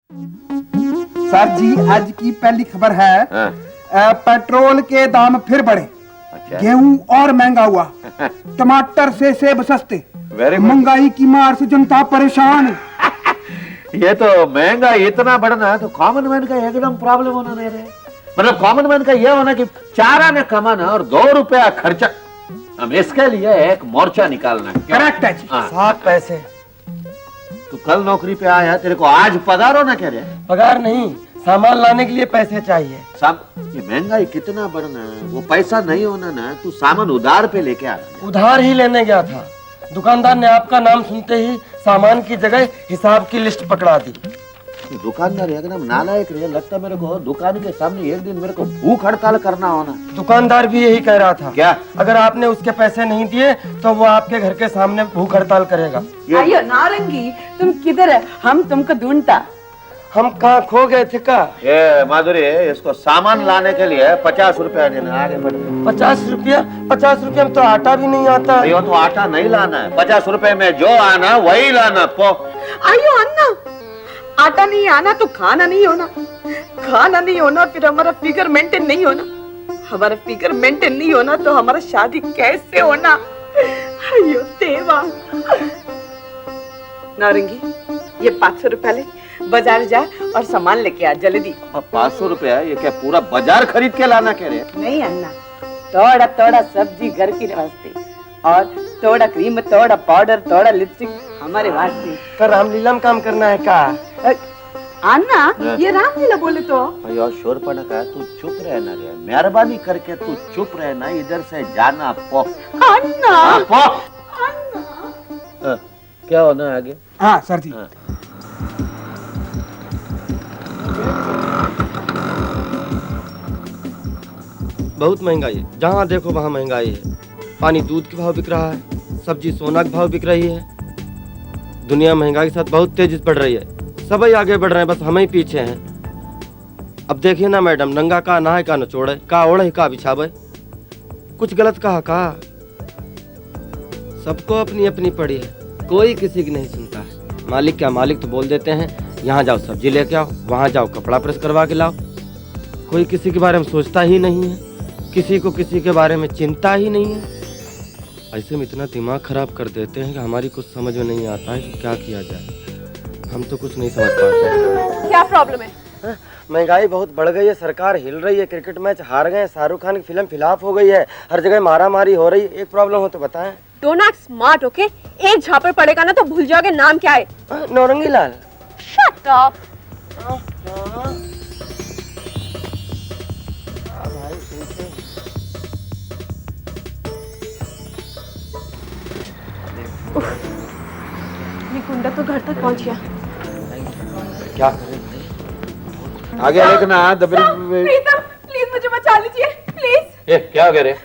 Sir जी आज की पहली खबर है पेट्रोल के दाम फिर बढ़े। अच्छा। गेहूं और महंगा हुआ, टमाटर से सेब सस्ते, महंगाई की मार से जनता परेशान। ये तो महंगा इतना बढ़ना तो कॉमन मैन का एकदम प्रॉब्लम होना नहीं रहे। मतलब कॉमन मैन का ये होना कि 4 आने कमाना और 2 रुपया खर्चा, हम इसके लिए एक मोर्चा निकालना। करेक्ट है जी। 7 पैसे। तू कल नौकरी पे आया, तेरे को आज पगार होना कह रहे? पगार नहीं, सामान लाने के लिए पैसे चाहिए। ये महंगाई कितना बढ़ना, वो पैसा नहीं होना ना, तू सामान उधार पे लेके आ। उधार ही लेने गया था, दुकानदार ने आपका नाम सुनते ही सामान की जगह हिसाब की लिस्ट पकड़ा दी। दुकानदार एकदम नालायक रहे, लगता मेरे को दुकान के सामने एक दिन मेरे को भूख हड़ताल करना होना। दुकानदार भी यही कह रहा था। क्या? अगर आपने उसके पैसे नहीं दिए तो वो आपके घर के सामने भूख हड़ताल करेगा। अयो नारंगी, तुम किधर है? हम तुमको ढूंढता। हम कहाँ खो गए थे का? ये माधुरी, इसको सामान लाने के लिए 50 रुपया देना। आगे बढ़। 50 रुपया? 50 रुपया में तो आटा भी नहीं आता। अयो तो आटा नहीं लाना है, 50 रुपए में जो आना वही लाना। पो अयो अन्ना, आटा नहीं आना तो खाना नहीं होना, खाना नहीं होना फिर हमारा फिगर मेंटेन नहीं होना, हमारा फिगर मेंटेन नहीं होना तो हमारा शादी कैसे होना? अयो देवा। नारंगी, ये 500 रुपया ले, बाजार जा और सामान लेके आ जल्दी। 500 रुपया? ये क्या पूरा बाजार खरीद के लाना कह रहे? नहीं अन्ना, थोड़ा थोड़ा सब्जी घर की वास्ते और थोड़ा क्रीम, थोड़ा पाउडर, थोड़ा लिपस्टिक हमारे वास्ते। तो रामलीला में काम करना है का? अन्ना, ये रामलीला बोले तो। अयो शोर पड़ा का, तू चुप रहना रे, मेहरबानी करके तू चुप रहना, इधर से जाना। पो अन्ना, पो। क्या होना आगे? हाँ सर जी। बहुत महंगाई है, जहाँ देखो वहाँ महंगाई है। पानी दूध के भाव बिक रहा है, सब्जी सोना के भाव बिक रही है। दुनिया महंगाई के साथ बहुत तेजी से बढ़ रही है, सभी आगे बढ़ रहे हैं, बस हम ही पीछे हैं। अब देखिए ना मैडम, नंगा का नहाए का नचोड़े, का ओढ़े का बिछावे, कुछ गलत कहा का? सबको अपनी अपनी पड़ी है, कोई किसी की नहीं सुनता है। मालिक क्या मालिक तो बोल देते हैं, यहाँ जाओ सब्जी लेके आओ, वहाँ जाओ कपड़ा प्रेस करवा के लाओ। कोई किसी के बारे में सोचता ही नहीं है, किसी को किसी के बारे में चिंता ही नहीं है। ऐसे में इतना दिमाग खराब कर देते हैं कि हमारी कुछ समझ में नहीं आता है कि क्या किया जाए। हम तो कुछ नहीं समझ पाते। क्या प्रॉब्लम है? महंगाई बहुत बढ़ गई है, सरकार हिल रही है, क्रिकेट मैच हार गए, शाहरुख खान की फिल्म फ्लॉप हो गई है, हर जगह मारा मारी हो रही है। एक प्रॉब्लम हो तो बताएं। Don't act smart, okay? एक झापड़ पड़ेगा ना तो भूल जाओगे नाम क्या है। नौरंगी लाल। Shut up. ये गुंडा तो घर तक पहुंच गया। क्या करें भाई? आगे देखना। प्रीतम, प्लीज मुझे बचा लीजिए, प्लीज। ये क्या कह रहे? एक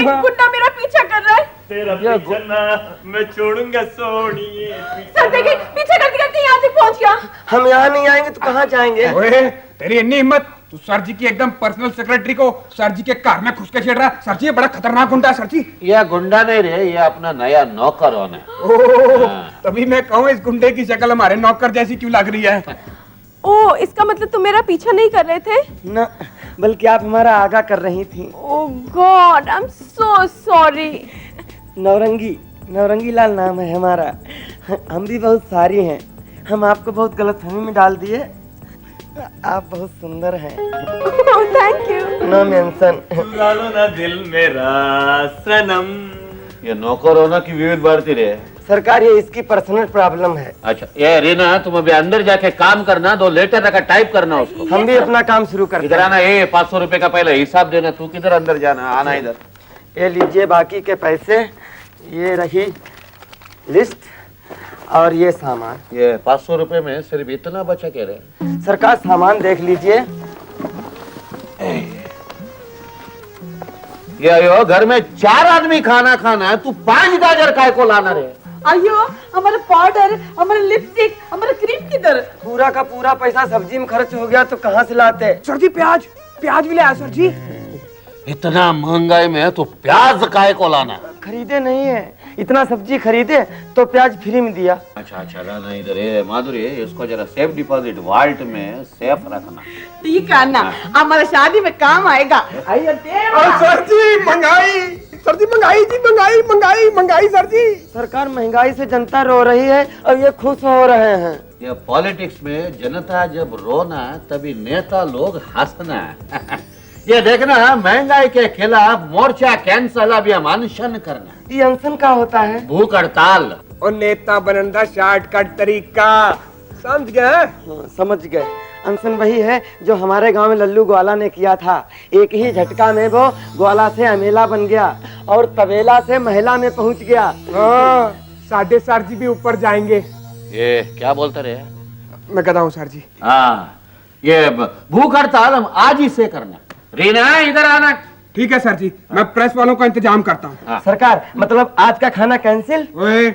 गुंडा मेरा पीछा कर रहा है। तेरा पीछा ना मैं छोड़ूंगा सोनिए। सर देखिए, पीछे करते करते यहाँ तक पहुंच गया। हम यहाँ नहीं आएंगे तो कहाँ जाएंगे? ओए, तेरी इतनी हिम्मत, तू सर जी की एकदम पर्सनल सेक्रेटरी को सर जी के कार में घुस के छेड़ रहा। सर जी ये बड़ा खतरनाक गुंडा है सर जी। ये गुंडा नहीं रे, ये अपना नया नौकर होना। तभी मैं कहूँ इस गुंडे की शक्ल हमारे नौकर जैसी क्यों लग रही है? ओ, इसका मतलब तुम मेरा पीछा नहीं कर रहे थे? ना, बल्कि आप हमारा आगा कर रही थी। Oh god, I am so sorry. Naurangi, Naurangi Lal नाम है हमारा। हम भी बहुत सारी हैं, हम आपको बहुत गलतफहमी में डाल दिए। आप बहुत सुंदर हैं। Thank you. No mention. चुरा लो ना दिल मेरा सनम। ये नौकर होना की विविध भारती रे? सरकार ये इसकी पर्सनल प्रॉब्लम है। अच्छा ये रीना, तुम अभी अंदर जाके काम करना, 2 लेटर रखा टाइप करना उसको। हम भी अपना काम शुरू करते इधर आना। ये 500 रुपए का पहले हिसाब देना। तू किधर अंदर जाना, आना इधर। ये लीजिए बाकी के पैसे, ये रही लिस्ट और ये सामान। ये 500 रुपए में सिर्फ इतना बचा कह रहे? सरकार सामान देख लीजिए। ये आयो, घर में 4 आदमी खाना खाना है, तू 5 गाजर काय को लाना रे? अयो, हमारा पाउडर, हमारा लिपस्टिक, हमारा क्रीम किधर? पूरा का पूरा पैसा सब्जी में खर्च हो गया तो कहाँ से लाते? सर जी प्याज भी ले आया सर जी। इतना महंगाई में तो प्याज काय को लाना? खरीदे नहीं है, इतना सब्जी खरीदे तो प्याज फ्री में दिया। अच्छा अच्छा रहना इधर है माधुरी, इसको जरा सेफ डिपॉजिट वाल्ट में सेफ रखना। ठीक है ना, हमारा शादी में काम आएगा। आइए सर जी महंगाई, सर जी महंगाई जी, महंगाई महंगाई महंगाई सर जी। सरकार महंगाई से जनता रो रही है और ये खुश हो रहे हैं। ये पॉलिटिक्स में जनता जब रोना तभी नेता लोग हंसना। ये देखना महंगाई के खिलाफ मोर्चा कैंसल, अब ये अनशन करना। ये अनशन का होता है? भूख हड़ताल। और नेता बनने का शॉर्टकट तरीका समझ गए? हाँ, समझ गए। अनशन वही है जो हमारे गांव में लल्लू ग्वाला ने किया था। एक ही झटका में वो ग्वाला से अमेला बन गया और तबेला से महिला में पहुंच गया। हाँ, साढ़े सर जी भी ऊपर जाएंगे। ये क्या बोलते रहे? मैं कहता हूँ सर जी। हाँ, ये भूख हड़ताल हम आज ही से करना। रीना इधर आना। ठीक है सर जी, मैं प्रेस वालों का इंतजाम करता हूँ। सरकार मतलब आज का खाना कैंसिल? ओए,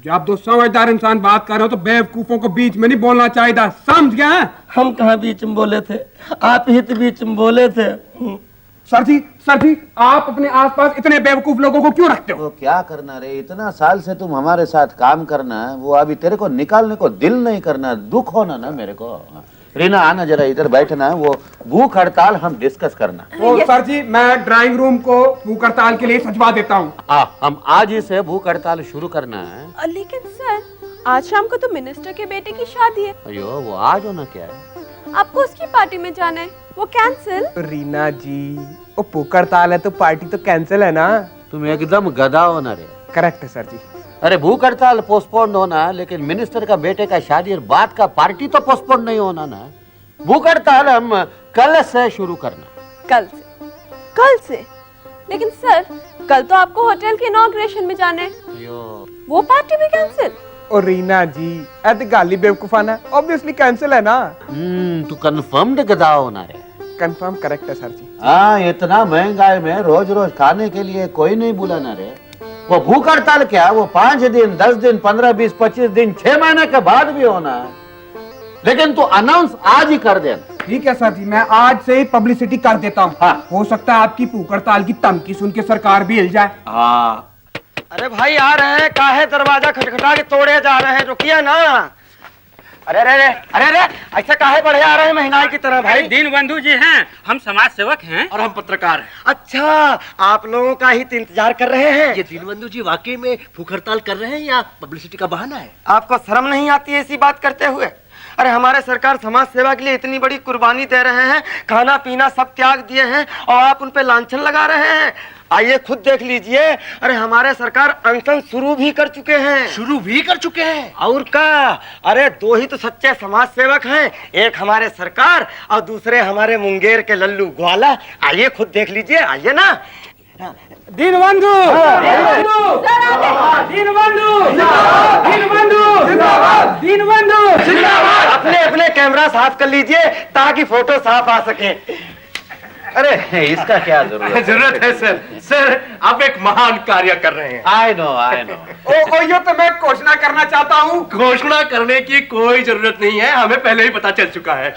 जब आप दो समझदार इंसान बात कर रहे हो तो बेवकूफों को बीच में नहीं बोलना चाहिए, समझ गया? हम कहाँ बीच में बोले थे, आप ही तो बीच में बोले थे। सर जी आप अपने आसपास इतने बेवकूफ लोगों को क्यों रखते हो? वो क्या करना रे, इतना साल से तुम हमारे साथ काम करना, वो अभी तेरे को निकालने को दिल नहीं करना, दुख होना ना मेरे को। रीना आना जरा इधर बैठना, वो भूख हड़ताल हम डिस्कस करना। तो सर जी मैं ड्राइंग रूम को भूख हड़ताल के लिए सजवा देता हूँ। हम आज ही से भूख हड़ताल शुरू करना है। लेकिन सर आज शाम को तो मिनिस्टर के बेटे की शादी है। अयो वो आज होना क्या है? आपको उसकी पार्टी में जाना है, वो कैंसिल। रीना जी वो भूख हड़ताल है तो पार्टी तो कैंसिल है ना। तुम एकदम गधा हो ना रे। करेक्ट है सर जी। अरे भूख हड़ताल पोस्टपोन होना, लेकिन मिनिस्टर का बेटे का शादी और बाद का पार्टी तो पोस्टपोन नहीं होना ना। भूख हड़ताल हम कल से शुरू करना। कल से? लेकिन सर कल तो आपको होटल के इनॉग्रेशन में जाना है, वो पार्टी भी कैंसिल। और रीना जी ऐसे गाली बेवकूफाना, ऑब्वियसली कैंसिल है ना। तू कंफर्म्ड गधा हो ना रे। कंफर्म करेक्ट है सर जी। हाँ, इतना महंगाई में रोज रोज खाने के लिए कोई नहीं बुलाना रे। वो भूख हड़ताल क्या, वो 5 दिन 10 दिन 15 20 25 दिन 6 महीने के बाद भी होना है, लेकिन तू अनाउंस आज ही कर देना। ठीक है सर जी, मैं आज से ही पब्लिसिटी कर देता हूँ। हाँ। हो सकता है आपकी भूख हड़ताल की धमकी सुन के सरकार भी हिल जाए। हाँ, अरे भाई आ रहे हैं, काहे दरवाजा खटखटा के तोड़े जा रहे हैं, रुकिए ना। अरे अरे अरे अरे अरे ऐसा काहे बढ़े आ रहे हैं महंगाई की तरह भाई? दीन बंधु जी हैं, हम समाज सेवक हैं और हम पत्रकार हैं। अच्छा, आप लोगों का ही तो इंतजार कर रहे हैं। ये दीनबंधु जी वाकई में भूख हड़ताल कर रहे हैं या पब्लिसिटी का बहाना है? आपको शर्म नहीं आती है ऐसी बात करते हुए? अरे हमारे सरकार समाज सेवा के लिए इतनी बड़ी कुर्बानी दे रहे हैं, खाना पीना सब त्याग दिए हैं और आप उन पे लांछन लगा रहे हैं। आइए खुद देख लीजिए। अरे हमारे सरकार अनशन शुरू भी कर चुके हैं। शुरू भी कर चुके हैं? और का, अरे 2 ही तो सच्चे समाज सेवक हैं, एक हमारे सरकार और दूसरे हमारे मुंगेर के लल्लू ग्वाला। आइए खुद देख लीजिए, आइए ना। दीनबंधु, अपने अपने कैमरा साफ कर लीजिए ताकि फोटो साफ आ सके। अरे इसका क्या जरूरत है सर। सर आप एक महान कार्य कर रहे हैं। I know. ओ यो तो मैं घोषणा करना चाहता हूँ। घोषणा करने की कोई जरूरत नहीं है, हमें पहले ही पता चल चुका है।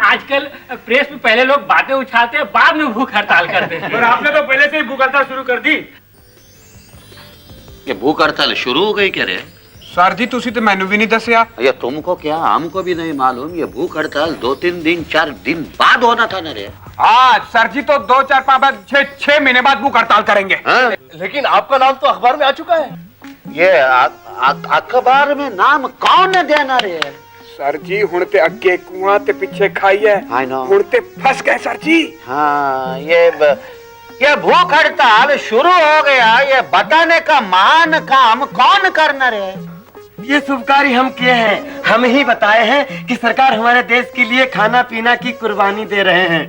आजकल प्रेस में पहले लोग बातें उछालते हैं, बाद में भूख हड़ताल करते हैं। और आपने तो पहले से ही भूख हड़ताल शुरू कर दी। ये भूख हड़ताल शुरू हो गई क्या रे? सर जी तुसी तो मैनू भी नहीं दसिया। ये तुमको क्या, हमको भी नहीं मालूम। ये भूख हड़ताल 2-3 दिन 4 दिन बाद होना था ना रे। हाँ सर जी, तो 2 4 5 6 महीने बाद भूख हड़ताल करेंगे। हाँ? लेकिन आपका नाम तो अखबार में आ चुका है। ये अखबार में नाम कौन ने देना रे? सर जी हुण ते अगे कुआं ते पीछे खाई है, I know। हुण ते फंस गए सर जी। हाँ, ये भूख हड़ताल शुरू हो गया, ये बताने का महान काम कौन करना रे? ये शुभ कार्य हम किए हैं, हम ही बताए हैं कि सरकार हमारे देश के लिए खाना पीना की कुर्बानी दे रहे हैं।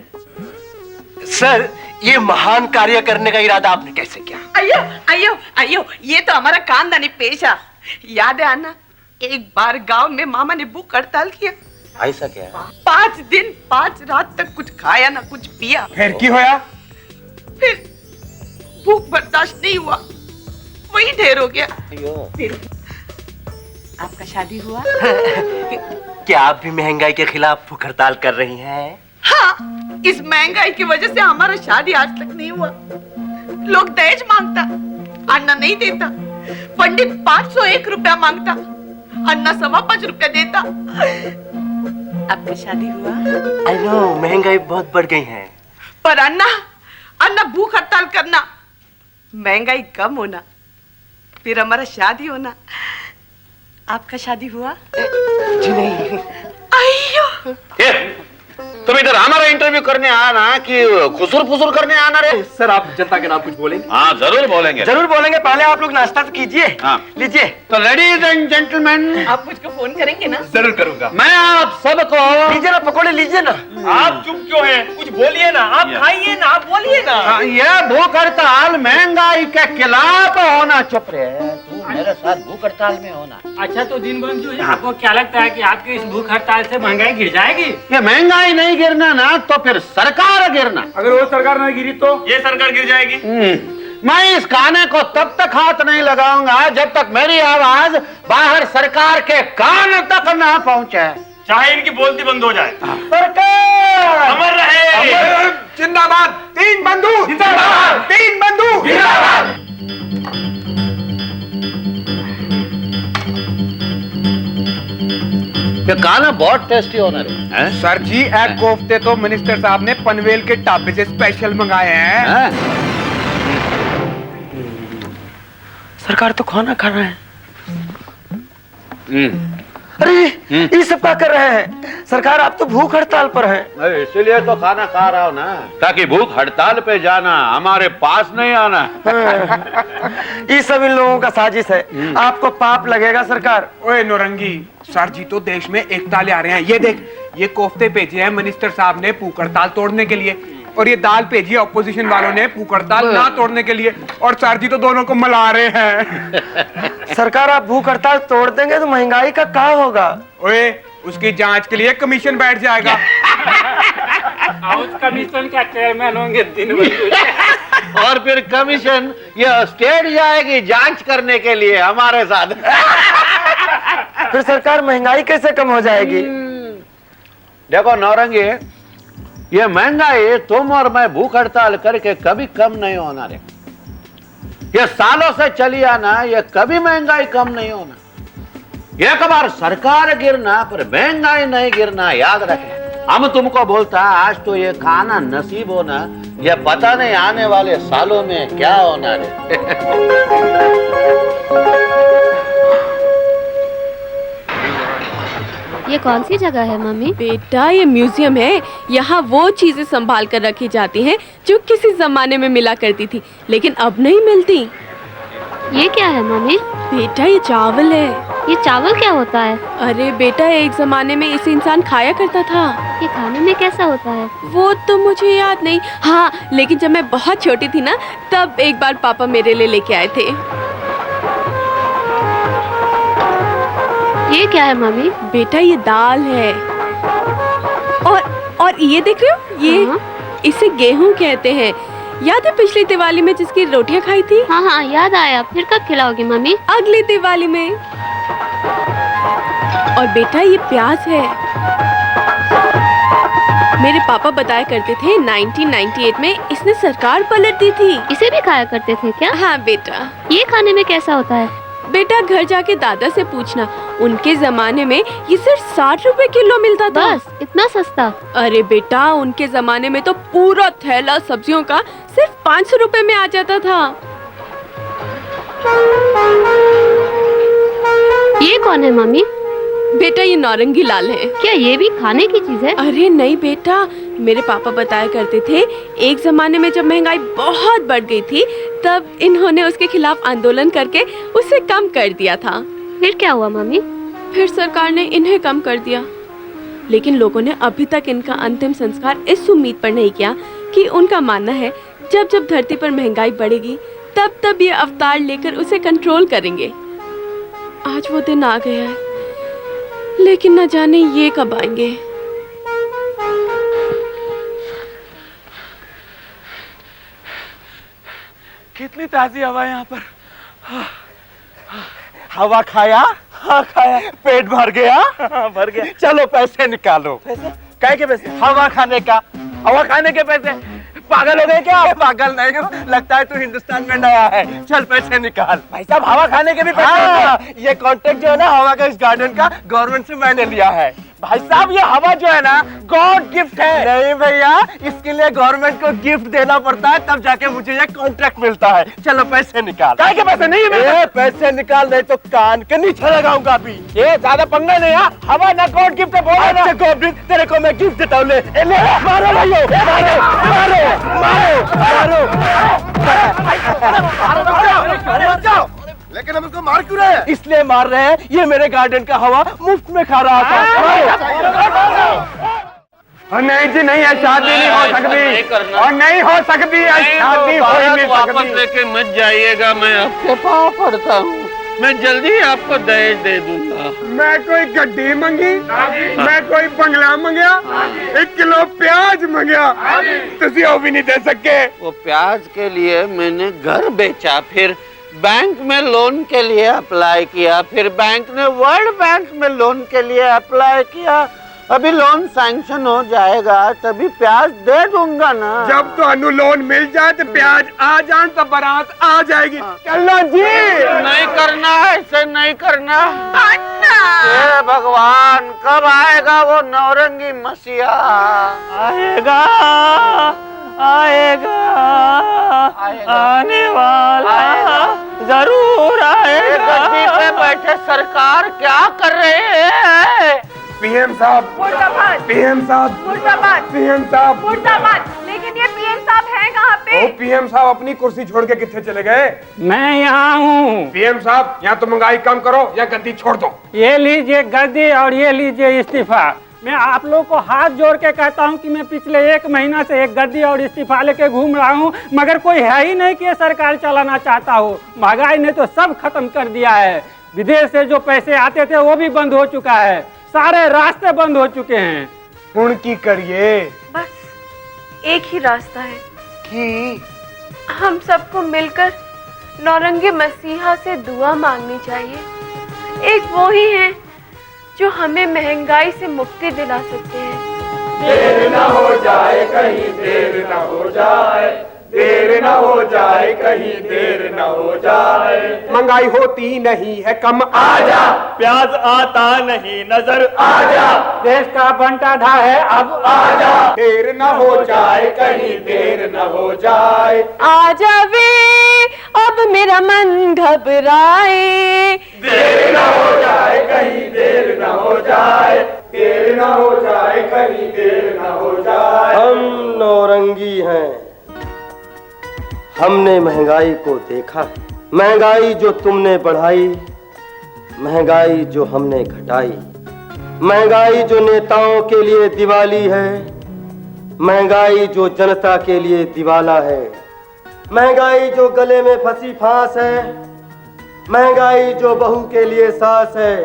सर ये महान कार्य करने का इरादा आपने कैसे किया? अयो अयो अयो, ये तो हमारा खानदानी पेशा। याद है आना, एक बार गांव में मामा ने भूख हड़ताल किया। ऐसा क्या? 5 दिन 5 रात तक कुछ खाया ना कुछ पिया। फिर की होया? फिर भूख बर्दाश्त नहीं हुआ, वही ढेर हो गया। फिर आपका शादी हुआ? क्या आप भी महंगाई के खिलाफ भूख हड़ताल कर रही हैं? हाँ, इस महंगाई की वजह से हमारा शादी आज तक नहीं हुआ। लोग दहेज मांगता, अन्ना नहीं देता। पंडित 501 रुपया मांगता, अन्ना 5.25 रुपया देता। आपकी शादी हुआ? आई नो, महंगाई बहुत बढ़ गई है। पर अन्ना भूख हड़ताल करना, महंगाई कम होना, फिर हमारा शादी होना। आपका शादी हुआ? जी नहीं। अयो, तुम इधर हमारा इंटरव्यू करने आया ना कि खुसुर फुसुर करने आना रे? सर आप जनता के नाम कुछ बोलेंगे? हाँ जरूर बोलेंगे। जरूर बोलेंगे, पहले आप लोग नाश्ता तो कीजिए। हाँ। लीजिए। तो लेडीज एंड जेंटलमैन, आप मुझको फोन करेंगे ना? जरूर करूंगा। मैं आप सबको लीजिए ना पकौड़े, लीजिए ना। आप चुप क्यों हैं? कुछ बोलिए ना, आप खाइए ना, आप बोलिए ना। ये भूख हड़ताल महंगाई के खिलाफ होना। चुप रहे, तू मेरे साथ भूख हड़ताल में होना। अच्छा तो दिन बंधु जी, आपको क्या लगता है कि आपकी इस भूख हड़ताल से महंगाई गिर जाएगी? ये महंगाई नहीं गिरना ना तो फिर सरकार गिरना। अगर वो सरकार नहीं गिरी तो ये सरकार गिर जाएगी। मैं इस खाने को तब तक हाथ नहीं लगाऊंगा जब तक मेरी आवाज बाहर सरकार के कान तक ना पहुंचे। चाहे इनकी बोलती बंद हो जाए। सरकार अमर रहे। जिंदाबाद तीन बंधु, जिंदाबाद तीन बंधु, जिंदाबाद। ये खाना बहुत टेस्टी होना है। सर जी एक कोफ्ते तो मिनिस्टर साहब ने पनवेल के ढाबे से स्पेशल मंगाए हैं। सरकार तो खाना खा रहे हैं। अरे ये सब क्या कर रहे हैं? सरकार आप तो भूख हड़ताल पर हैं। इसीलिए तो खाना खा रहा हूँ ना, ताकि भूख हड़ताल पे जाना हमारे पास नहीं आना। ये सब इन लोगों का साजिश है, आपको पाप लगेगा सरकार। ओए नौरंगी, सर जी तो देश में एकता ले आ रहे हैं। ये देख, ये कोफ्ते भेजे हैं मिनिस्टर साहब ने भूख हड़ताल तोड़ने के लिए, और ये दाल भेजी है अपोजिशन वालों ने भूख हड़ताल ना तोड़ने के लिए, और सर जी तो दोनों को मिला रहे हैं। सरकार आप भूख हड़ताल तोड़ देंगे तो महंगाई का क्या होगा? ओए उसकी जांच के लिए कमीशन बैठ जाएगा। हाउस कमीशन का चेयरमैन होंगे दिन बंधु। और फिर कमीशन ये स्टेट जाएगी जांच करने के लिए हमारे साथ। फिर सरकार महंगाई कैसे कम हो जाएगी? देखो नौरंगी, ये महंगाई तुम और मैं भूख हड़ताल करके कभी कम नहीं होना रे। ये सालों से चली आना, ये कभी महंगाई कम नहीं होना। एक बार सरकार गिरना पर महंगाई नहीं गिरना, याद रखें। हम तुमको बोलता आज तो ये खाना नसीब होना, ये पता नहीं आने वाले सालों में क्या होना रे। ये कौन सी जगह है मम्मी? बेटा ये म्यूजियम है। यहाँ वो चीजें संभाल कर रखी जाती हैं जो किसी जमाने में मिला करती थी लेकिन अब नहीं मिलती। ये क्या है मम्मी? बेटा ये चावल है। ये चावल क्या होता है? अरे बेटा एक जमाने में इसे इंसान खाया करता था। ये खाने में कैसा होता है? वो तो मुझे याद नहीं। हाँ लेकिन जब मैं बहुत छोटी थी ना, तब एक बार पापा मेरे लिए लेके आए थे। ये क्या है मम्मी? बेटा ये दाल है। और ये देख रहे हो, ये हाँ। इसे गेहूं कहते हैं। याद है पिछली दिवाली में जिसकी रोटियां खाई थी? हाँ हाँ याद आया। फिर कब खिलाओगी मम्मी? अगली दिवाली में। और बेटा ये प्याज है। मेरे पापा बताया करते थे 1998 में इसने सरकार पलट दी थी। इसे भी खाया करते थे क्या? हाँ बेटा। ये खाने में कैसा होता है? बेटा घर जाके दादा से पूछना, उनके जमाने में ये सिर्फ 60 रुपए किलो मिलता था। बस इतना सस्ता? अरे बेटा उनके जमाने में तो पूरा थैला सब्जियों का सिर्फ 500 रुपए में आ जाता था। ये कौन है मम्मी? बेटा ये नारंगी लाल है। क्या ये भी खाने की चीज है? अरे नहीं बेटा, मेरे पापा बताया करते थे एक जमाने में जब महंगाई बहुत बढ़ गई थी तब इन्होंने उसके खिलाफ आंदोलन करके उसे कम कर दिया था। फिर क्या हुआ मम्मी? फिर सरकार ने इन्हें कम कर दिया, लेकिन लोगों ने अभी तक इनका अंतिम संस्कार इस उम्मीद पर नहीं किया कि उनका मानना है जब जब धरती पर महंगाई बढ़ेगी तब तब ये अवतार लेकर उसे कंट्रोल करेंगे। आज वो दिन आ गया है, लेकिन न जाने ये कब आएंगे। कितनी ताजी हवा है यहाँ पर। हवा खाया? हाँ खाया। पेट भर गया? हाँ भर गया। चलो पैसे निकालो। पैसे? काय के पैसे? हवा खाने का। हवा खाने के पैसे? पागल हो गए क्या? पागल नहीं हूँ, लगता है तू हिंदुस्तान में नया है। चल पैसे निकाल। भाई साहब हवा खाने के भी पैसे। ये कॉन्ट्रैक्ट जो है ना हवा का इस गार्डन का गवर्नमेंट से मैंने लिया है। भाई साहब ये हवा जो है ना गॉड गिफ्ट है। नहीं भैया, इसके लिए गवर्नमेंट को गिफ्ट देना पड़ता है, तब जाके मुझे ये कॉन्ट्रैक्ट मिलता है। चलो पैसे निकाल। काय के पैसे नहीं है? पैसे निकाल, नहीं तो कान के नीचे लगाऊंगा अभी। ये ज्यादा पंगा नहीं है, हवा ना गॉड गिफ्ट है, बोल ना। गॉड गिफ्ट तेरे को मैं गिफ्ट देता हूँ। ले मारो भाइयों, मारो मारो मारो। लेकिन हम इसको मार क्यों रहे हैं? इसलिए मार रहे हैं, ये मेरे गार्डन का हवा मुफ्त में खा रहा था। और नहीं जी नहीं, है शादी नहीं हो सकती, और नहीं हो सकती है शादी, हो ही नहीं वापस सकती। लेके मत जाइएगा, मैं आपके पाँव पड़ता हूँ। मैं जल्दी आपको दहेज दे दूंगा। मैं कोई गड्डी मंगी, मैं कोई बंगला मंगया, 1 किलो प्याज मंगया, तुसी वो भी नहीं दे सके। वो प्याज के लिए मैंने घर बेचा, फिर बैंक में लोन के लिए अप्लाई किया, फिर बैंक ने वर्ल्ड बैंक में लोन के लिए अप्लाई किया। अभी लोन सैंक्शन हो जाएगा तभी प्याज दे दूंगा ना। जब तो अनु लोन मिल जाए तो प्याज आ जाए तो बारात आ जाएगी। चलो जी। नहीं करना, ऐसे नहीं करना। हे भगवान, कब आएगा वो नौरंगी मसीहा? आएगा आएगा आने वाला जरूर आएगा। गद्दी पे बैठे सरकार क्या कर रहे हैं? पीएम साहब, पीएम साहब, पीएम साहब। लेकिन ये पीएम साहब हैं कहाँ पे? ओ पीएम साहब अपनी कुर्सी छोड़ के कितने चले गए? मैं यहाँ हूँ। पीएम साहब या तो महंगाई कम करो या गद्दी छोड़ दो। ये लीजिए गद्दी और ये लीजिए इस्तीफा। मैं आप लोगों को हाथ जोड़ के कहता हूँ कि मैं पिछले 1 महीना से एक गद्दी और इस्तीफा लेके घूम रहा हूँ, मगर कोई है ही नहीं कि ये सरकार चलाना चाहता हो। महंगाई ने तो सब खत्म कर दिया है। विदेश से जो पैसे आते थे वो भी बंद हो चुका है, सारे रास्ते बंद हो चुके हैं। हुण की करिए? बस एक ही रास्ता है कि हम सबको मिलकर नौरंगी मसीहा से दुआ मांगनी चाहिए। एक वो ही है जो हमें महंगाई से मुक्ति दिला सकते हैं। देर न हो जाए कहीं, देर न हो जाए, देर न हो जाए कहीं, देर न हो जाए। महंगाई होती नहीं है कम, आजा। प्याज आता नहीं नजर, आजा। देश का बंटा ढा है अब आजा। देर न हो जाए कहीं, देर न हो जाए। आजा वे अब मेरा मन घबराए। देर न हो जाए कहीं, देर न हो जाए, देर न हो जाए कहीं, देर न हो जाए। हम नौरंगी हैं, हमने महंगाई को देखा है। महंगाई जो तुमने बढ़ाई, महंगाई जो हमने घटाई, महंगाई जो नेताओं के लिए दिवाली है, महंगाई जो जनता के लिए दिवाला है, महंगाई जो गले में फंसी फांस है, महंगाई जो बहू के लिए सास है,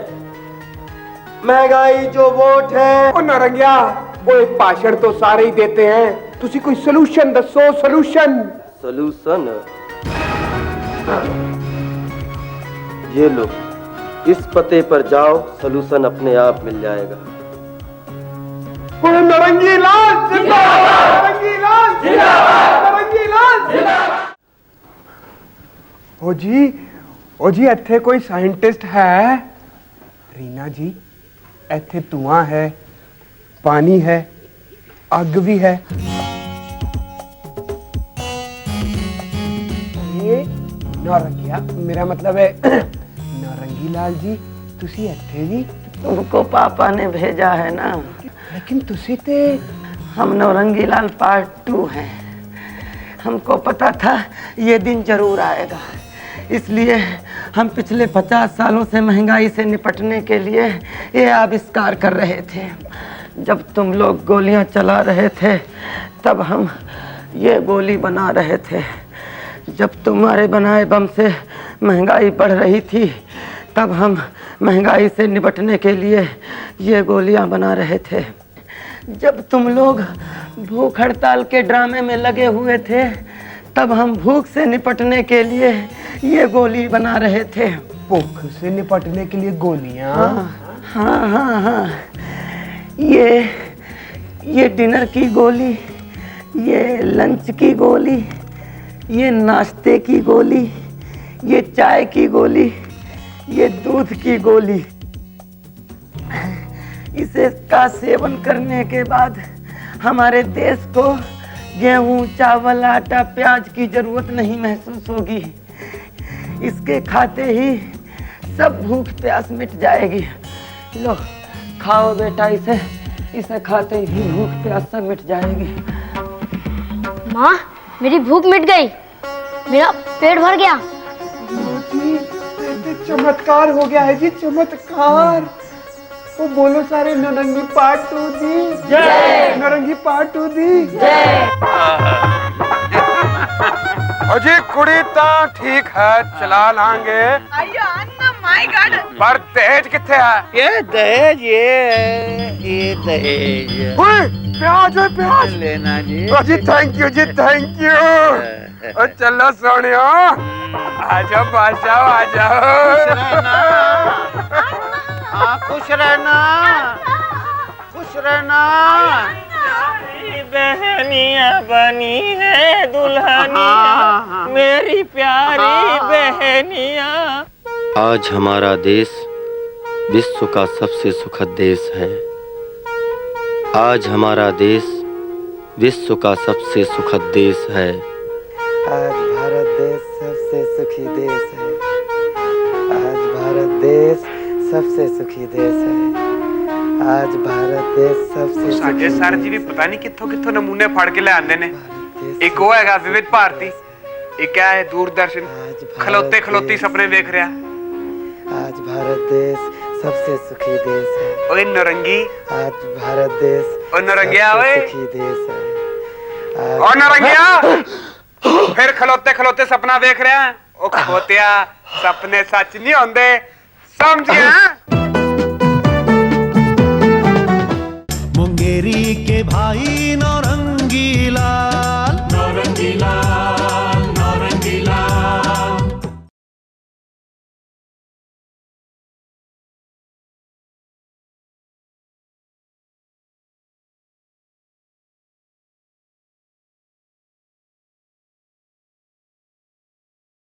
महंगाई जो वोट है। ओ नरंगिया, वो एक भाषण तो सारे ही देते हैं, तुसी कोई सलूशन दसो। सलूशन सलूशन ये लो, इस पते पर जाओ, सलूशन अपने आप मिल जाएगा। नरंगी लाल जिंदाबाद, नरंगी लाल जिंदाबाद, नरंगी लाल जिंदाबाद। ओ जी इत्थे कोई साइंटिस्ट है? रीना जी, इत्थे धुआं है, पानी है, अग भी है। ये नौरंगिया, मेरा मतलब है नौरंगी लाल जी, तुसी इत्थे भी? तुमको पापा ने भेजा है ना, लेकिन तुसी ते हम नौरंगी लाल पार्ट 2 हैं। हमको पता था ये दिन जरूर आएगा, इसलिए हम पिछले 50 सालों से महंगाई से निपटने के लिए ये आविष्कार कर रहे थे। जब तुम लोग गोलियां चला रहे थे तब हम ये गोली बना रहे थे। जब तुम्हारे बनाए बम से महंगाई बढ़ रही थी तब हम महंगाई से निपटने के लिए ये गोलियां बना रहे थे। जब तुम लोग भूख हड़ताल के ड्रामे में लगे हुए थे तब हम भूख से निपटने के लिए ये गोली बना रहे थे। भूख से निपटने के लिए गोलियां? हाँ। ये डिनर की गोली ये लंच की गोली, ये नाश्ते की गोली, ये चाय की गोली, ये दूध की गोली। इसे का सेवन करने के बाद हमारे देश को गेहूं, चावल, आटा, प्याज की जरूरत नहीं महसूस होगी। इसके खाते ही सब भूख प्यास मिट जाएगी। लो खाओ बेटा, इसे खाते ही भूख प्यास सब मिट जाएगी। माँ, मेरी भूख मिट गई, मेरा पेट भर गया। चमत्कार हो गया है जी, चमत्कार। वो बोलो सारे नरंगी पाटू दी जय, नरंगी पाटू दी जय। अजी कुड़ी ता ठीक है, चला लांगे। आइयो अन्ना, माय गॉड। पर दहेज किथे है? ये दहेज, ये दहेज। ओए प्याज है, प्याज लेना जी। अजी थैंक यू जी, थैंक यू। और चलो सोनियो, आ जाओ बादशाह, आ जाओ। हाँ खुश रहना, खुश रहना। बहनिया बनी है दुल्हनिया, मेरी प्यारी बहनिया। आज हमारा देश विश्व का सबसे सुखद देश है। आज हमारा देश विश्व का सबसे सुखद देश है। आज भारत देश सबसे सुखी देश है। आज भारत देश सबसे सुखी देश है। आज भारत देश सबसे साजे सर जी भी पता नहीं कित्थों कित्थों नमूने फाड़ के ले आंदे ने। एक वो हैगा विविध भारती, एक क्या है दूरदर्शन, खलोते खलोती सपने देख रहा। आज भारत देश सबसे सुखी देश है। ओए नरंगी, आज भारत देश ओ नरंगिया, ओए सुखी देश है। ओ नरंगिया, फिर खलोते खलोते सपना देख रहे हैं। ओ खोतिया, सपने सच नहीं होंदे, समझिया। मुंगेरी के भाई नौरंगी लाल, नौरंगी लाल।